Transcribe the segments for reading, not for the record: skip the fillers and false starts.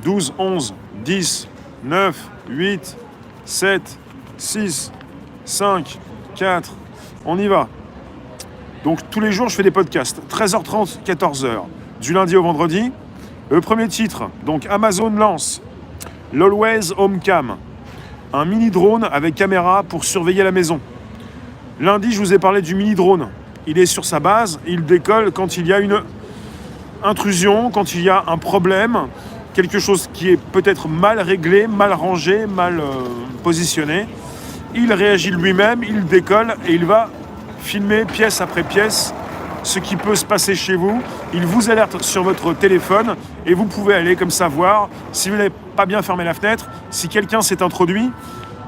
12, 11, 10, 9, 8, 7, 6, 5, 4. On y va. Donc tous les jours, je fais des podcasts. 13h30, 14h. Du lundi au vendredi. Le premier titre, donc Amazon lance l'Always Home Cam. Un mini-drone avec caméra pour surveiller la maison. Lundi, je vous ai parlé du mini-drone. Il est sur sa base, il décolle quand il y a une intrusion, quand il y a un problème, quelque chose qui est peut-être mal réglé, mal rangé, mal positionné. Il réagit lui-même, il décolle et il va filmer pièce après pièce ce qui peut se passer chez vous. Il vous alerte sur votre téléphone et vous pouvez aller comme ça voir si vous n'avez pas bien fermé la fenêtre, si quelqu'un s'est introduit.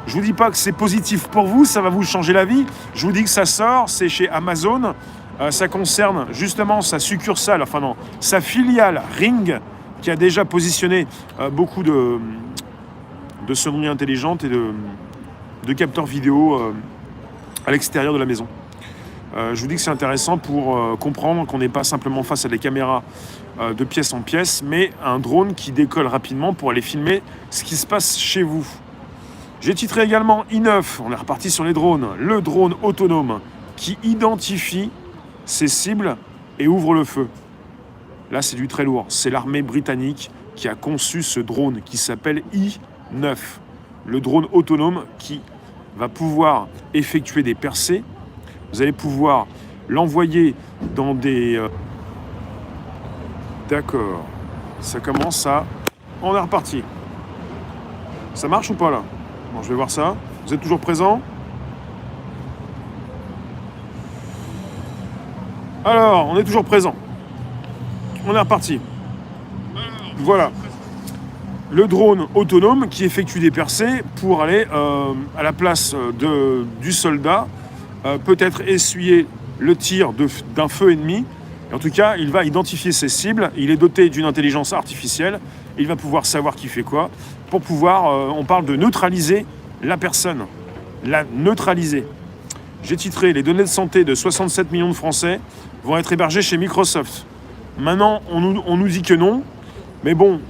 Je ne vous dis pas que c'est positif pour vous, ça va vous changer la vie. Je vous dis que ça sort, c'est chez Amazon. Ça concerne justement sa succursale, enfin non, sa filiale Ring, qui a déjà positionné beaucoup de sonneries intelligentes et de capteurs vidéo à l'extérieur de la maison. Je vous dis que c'est intéressant pour comprendre qu'on n'est pas simplement face à des caméras de pièce en pièce, mais un drone qui décolle rapidement pour aller filmer ce qui se passe chez vous. J'ai titré également i9, on est reparti sur les drones, le drone autonome qui identifie ses cibles et ouvre le feu. Là, c'est du très lourd. C'est l'armée britannique qui a conçu ce drone qui s'appelle i9. Le drone autonome qui va pouvoir effectuer des percées. Vous allez pouvoir l'envoyer dans des... D'accord. Ça commence à... On est reparti. Ça marche ou pas là ? Bon, je vais voir ça. Vous êtes toujours présents ? Alors, on est toujours présent. On est reparti. Voilà. Le drone autonome qui effectue des percées pour aller à la place du soldat, peut-être essuyer le tir d'un feu ennemi. Et en tout cas, il va identifier ses cibles. Il est doté d'une intelligence artificielle. Il va pouvoir savoir qui fait quoi pour pouvoir, on parle de neutraliser la personne. La neutraliser. J'ai titré « Les données de santé de 67 millions de Français vont être hébergées chez Microsoft ». Maintenant, on nous dit que non, mais bon,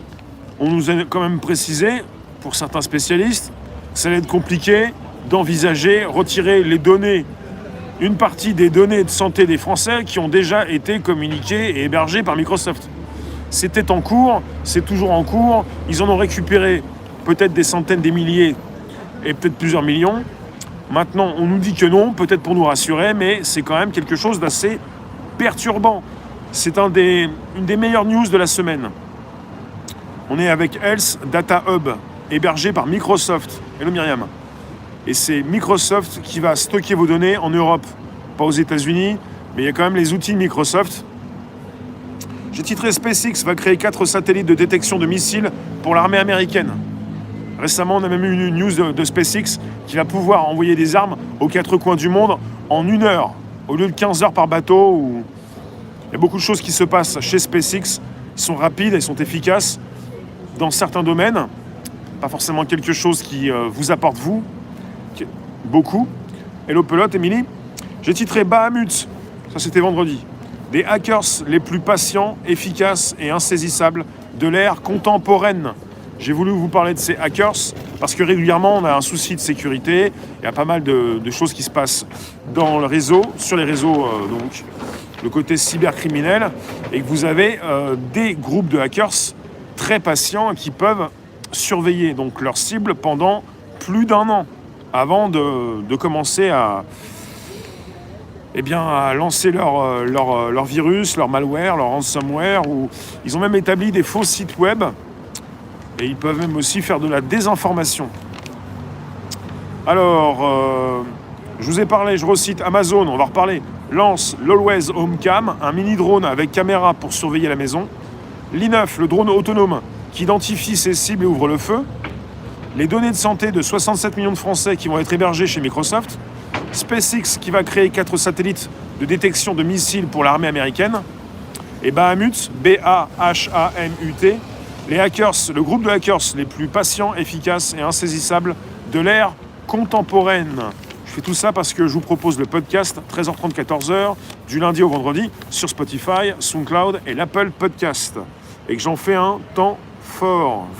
on nous a quand même précisé, pour certains spécialistes, que ça allait être compliqué d'envisager, retirer les données, une partie des données de santé des Français qui ont déjà été communiquées et hébergées par Microsoft. C'était en cours, c'est toujours en cours, ils en ont récupéré peut-être des centaines, des milliers et peut-être plusieurs millions. Maintenant, on nous dit que non, peut-être pour nous rassurer, mais c'est quand même quelque chose d'assez perturbant. C'est une des meilleures news de la semaine. On est avec Health Data Hub, hébergé par Microsoft. Hello Myriam. Et c'est Microsoft qui va stocker vos données en Europe, pas aux États-Unis, mais il y a quand même les outils de Microsoft. J'ai titré SpaceX va créer 4 satellites de détection de missiles pour l'armée américaine. Récemment, on a même eu une news de SpaceX qui va pouvoir envoyer des armes aux 4 coins du monde en 1 heure, au lieu de 15 heures par bateau. Il y a beaucoup de choses qui se passent chez SpaceX. Ils sont rapides, ils sont efficaces dans certains domaines. Pas forcément quelque chose qui vous apporte vous. Beaucoup. Hello Pelote, Émilie. J'ai titré Bahamut. Ça, c'était vendredi. Des hackers les plus patients, efficaces et insaisissables de l'ère contemporaine. J'ai voulu vous parler de ces hackers parce que régulièrement, on a un souci de sécurité. Il y a pas mal de choses qui se passent dans le réseau, sur les réseaux, donc le côté cybercriminel, et que vous avez des groupes de hackers très patients qui peuvent surveiller donc leurs cibles pendant plus d'1 an avant de commencer à lancer leur virus, leur malware, leur ransomware. Ou ils ont même établi des faux sites web et ils peuvent même aussi faire de la désinformation. Alors, je vous ai parlé, je recite Amazon, on va reparler, lance l'Always Home Cam, un mini-drone avec caméra pour surveiller la maison. l'i9, le drone autonome qui identifie ses cibles et ouvre le feu. Les données de santé de 67 millions de Français qui vont être hébergés chez Microsoft. SpaceX qui va créer 4 satellites de détection de missiles pour l'armée américaine. Et Bahamut, B-A-H-A-M-U-T, les hackers, le groupe de hackers les plus patients, efficaces et insaisissables de l'ère contemporaine. Je fais tout ça parce que je vous propose le podcast 13h30, 14h, du lundi au vendredi, sur Spotify, SoundCloud et l'Apple Podcast. Et que j'en fais un temps fort